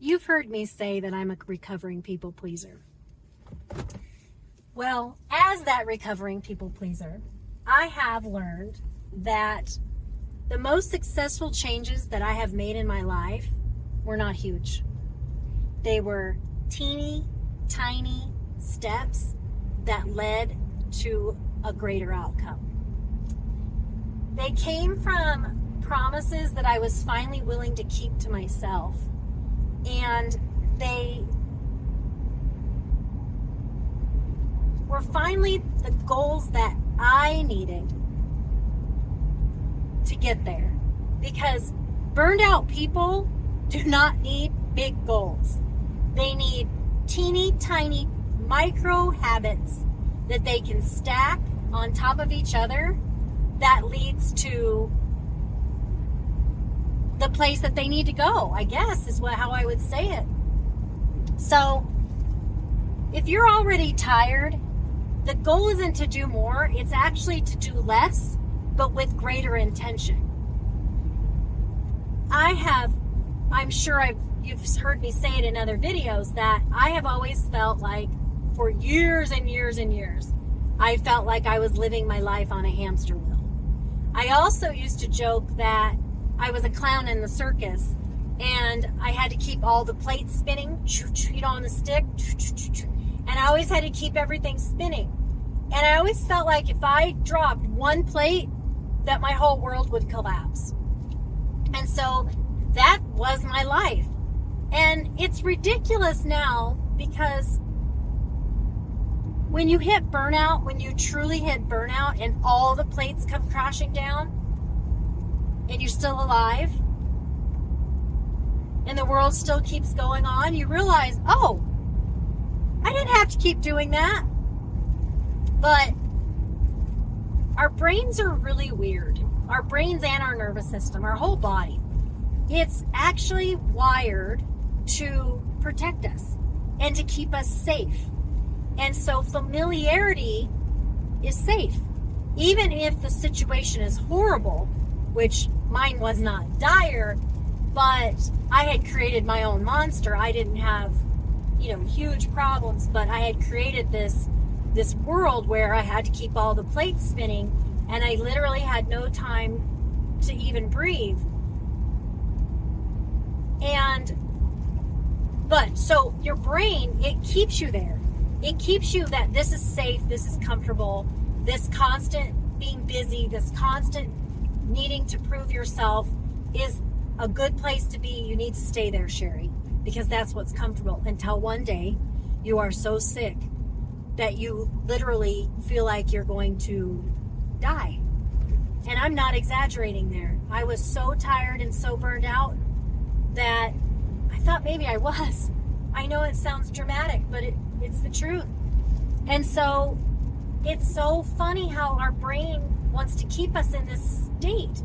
You've heard me say that I'm a recovering people pleaser. Well, as that recovering people pleaser, I have learned that the most successful changes that I have made in my life were not huge. They were teeny, tiny steps that led to a greater outcome. They came from promises that I was finally willing to keep to myself. And they were finally the goals that I needed to get there. Because burned out people do not need big goals. They need teeny tiny micro habits that they can stack on top of each other that leads to the place that they need to go, I guess, is how I would say it. So, if you're already tired, the goal isn't to do more, it's actually to do less, but with greater intention. I'm sure you've heard me say it in other videos, that I have always felt like, for years and years and years, I felt like I was living my life on a hamster wheel. I also used to joke that I was a clown in the circus, and I had to keep all the plates spinning, on the stick, and I always had to keep everything spinning. And I always felt like if I dropped one plate, that my whole world would collapse. And so that was my life. And it's ridiculous now, because when you hit burnout, when you truly hit burnout and all the plates come crashing down, and you're still alive, and the world still keeps going on, you realize, oh, I didn't have to keep doing that. But our brains are really weird. Our brains and our nervous system, our whole body, it's actually wired to protect us and to keep us safe. And so familiarity is safe. Even if the situation is horrible, which mine was not dire, but I had created my own monster. I didn't have, huge problems, but I had created this world where I had to keep all the plates spinning, and I literally had no time to even breathe. So your brain, it keeps you there. It keeps you that this is safe, this is comfortable, this constant being busy, this constant needing to prove yourself is a good place to be. You need to stay there, Cheri, because that's what's comfortable, until one day you are so sick that you literally feel like you're going to die. And I'm not exaggerating there. I was so tired and so burned out that I thought maybe I was. I know it sounds dramatic, but it's the truth. And so it's so funny how our brain wants to keep us in this state.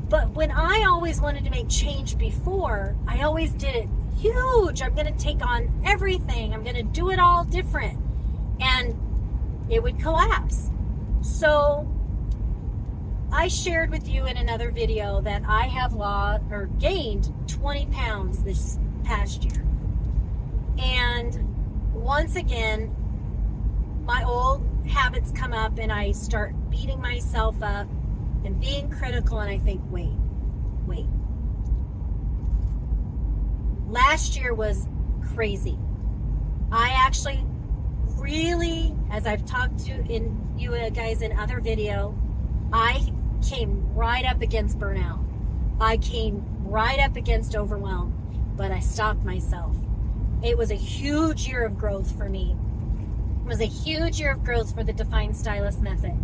But when I always wanted to make change before, I always did it huge. I'm going to take on everything. I'm going to do it all different. And it would collapse. So I shared with you in another video that I have gained 20 pounds this past year. And once again, my old habits come up and I start beating myself up and being critical, and I think, wait. Last year was crazy. I actually really, as I've talked to you guys in other video, I came right up against burnout. I came right up against overwhelm, but I stopped myself. It was a huge year of growth for me. It was a huge year of growth for the Defined Stylist Method.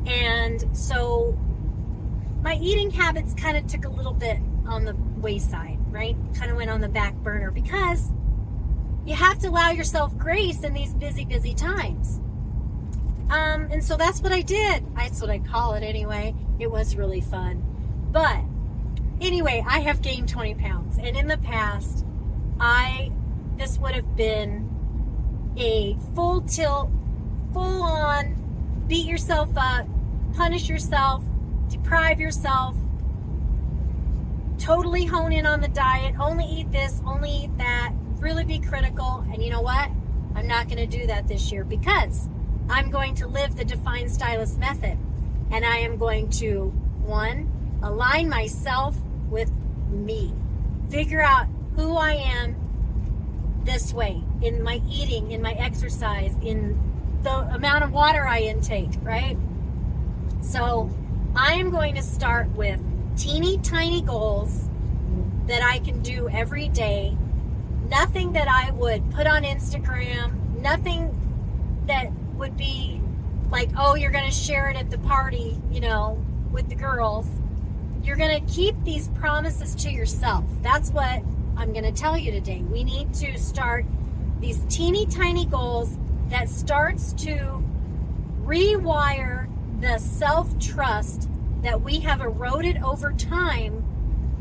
And so my eating habits kind of took a little bit on the wayside, right? Kind of went on the back burner, because you have to allow yourself grace in these busy, busy times. And so that's what I did. That's what I call it anyway. It was really fun. But anyway, I have gained 20 pounds. And in the past, this would have been a full tilt, full on, beat yourself up, punish yourself, deprive yourself, totally hone in on the diet, only eat this, only eat that, really be critical. And you know what? I'm not going to do that this year because I'm going to live the Defined Stylist Method. And I am going to, one, align myself with me. Figure out who I am this way in my eating, in my exercise, in the amount of water I intake, right? So I am going to start with teeny tiny goals that I can do every day. Nothing that I would put on Instagram, nothing that would be like, oh, you're going to share it at the party, you know, with the girls. You're going to keep these promises to yourself. That's what I'm going to tell you today. We need to start these teeny tiny goals that starts to rewire the self-trust that we have eroded over time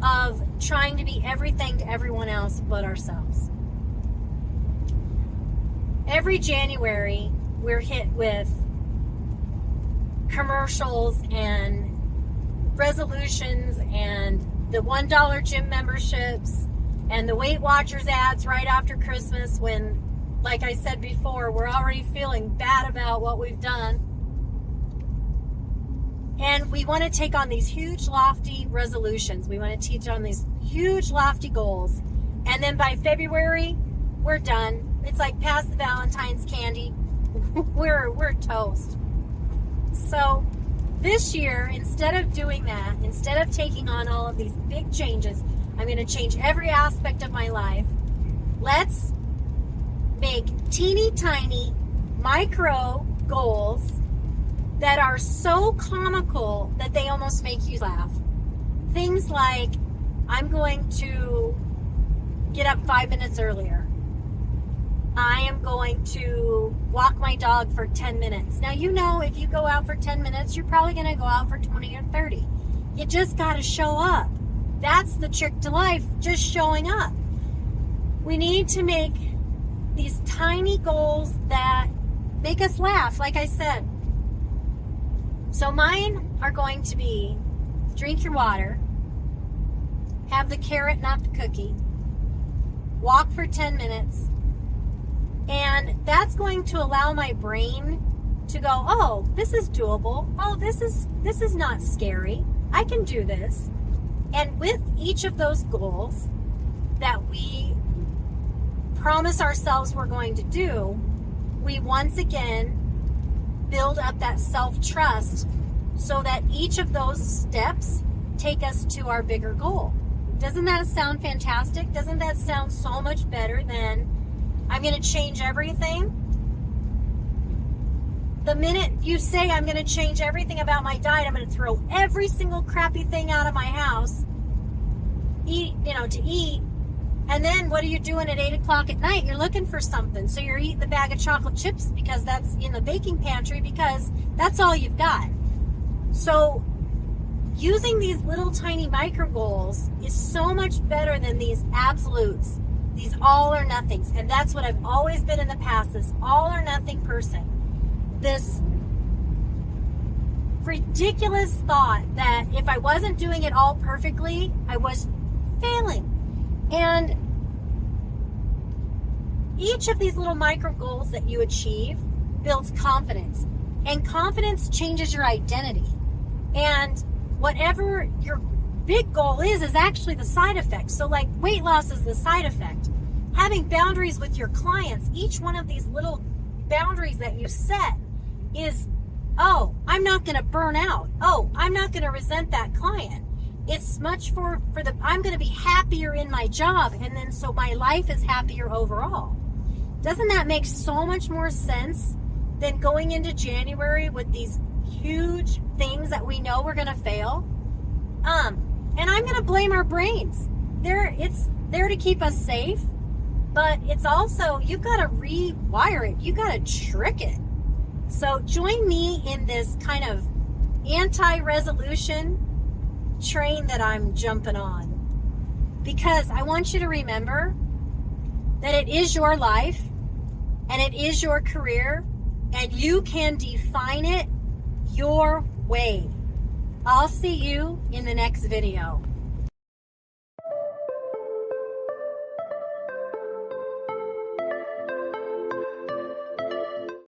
of trying to be everything to everyone else but ourselves. Every January, we're hit with commercials and resolutions and the $1 gym memberships and the Weight Watchers ads right after Christmas when, like I said before, we're already feeling bad about what we've done. And we want to take on these huge, lofty resolutions. We want to teach on these huge, lofty goals. And then by February, we're done. It's like past the Valentine's candy. we're toast. So this year, instead of doing that, instead of taking on all of these big changes, I'm going to change every aspect of my life. Let's make teeny tiny micro goals that are so comical that they almost make you laugh. Things like, I'm going to get up 5 minutes earlier. I am going to walk my dog for 10 minutes. Now, you know, if you go out for 10 minutes, you're probably going to go out for 20 or 30. You just got to show up. That's the trick to life, just showing up. We need to make these tiny goals that make us laugh, like I said. So mine are going to be drink your water, have the carrot, not the cookie, walk for 10 minutes, and that's going to allow my brain to go, oh, this is doable. Oh, this is not scary. I can do this. And with each of those goals that we promise ourselves we're going to do, we once again build up that self-trust so that each of those steps take us to our bigger goal. Doesn't that sound fantastic? Doesn't that sound so much better than I'm going to change everything? The minute you say I'm going to change everything about my diet, I'm going to throw every single crappy thing out of my house, to eat, and then what are you doing at 8 o'clock at night? You're looking for something. So you're eating the bag of chocolate chips because that's in the baking pantry because that's all you've got. So using these little tiny micro goals is so much better than these absolutes, these all or nothings. And that's what I've always been in the past, this all or nothing person. This ridiculous thought that if I wasn't doing it all perfectly, I was failing. And each of these little micro goals that you achieve builds confidence. And confidence changes your identity. And whatever your big goal is actually the side effect. So like weight loss is the side effect. Having boundaries with your clients, each one of these little boundaries that you set is, oh, I'm not going to burn out. Oh, I'm not going to resent that client. It's much for I'm going to be happier in my job, and then so my life is happier overall. Doesn't that make so much more sense than going into January with these huge things that we know we're going to fail? And I'm going to blame our brains. It's there to keep us safe, but it's also, you've got to rewire it. You've got to trick it. So join me in this kind of anti-resolution train that I'm jumping on, because I want you to remember that it is your life and it is your career, and you can define it your way. I'll see you in the next video.